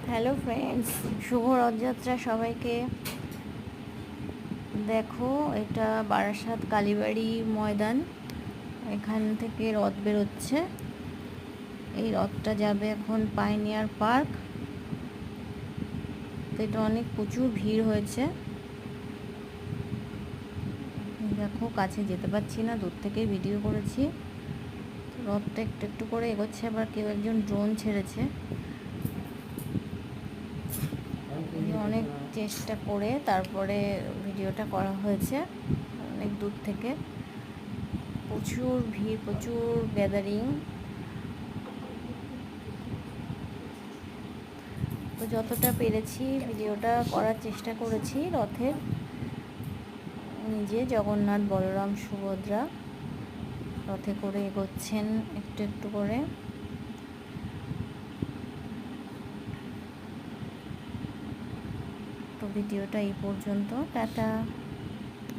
Hello friends, শুভ রথযাত্রা সবাইকে। দেখো, এটা বারাসাত কালীবাড়ি ময়দান। এখান থেকে রথ বেরোচ্ছে। এই রথটা যাবে এখন পাইনিয়ার পার্ক। তো এটা অনেক প্রচুর ভিড় হয়েছে। দেখো, কাছে যেতে পারছি না, দূর থেকে ভিডিও করেছি। রথটা একটু একটু করে এগোচ্ছে। আবার কেউ একজন ড্রোন ছেড়েছে। অনেক চেষ্টা করে তারপরে ভিডিওটা করা হয়েছে। অনেক দূর থেকে প্রচুর ভিড়, প্রচুর গ্যাদারিং। তো যতটা পেরেছি ভিডিওটা করার চেষ্টা করেছি। রথের নিজে জগন্নাথ, বলরাম, সুভদ্রা রথে করে এগোচ্ছেন একটু একটু করে। তো ভিডিওটা এই পর্যন্ত। টাটা।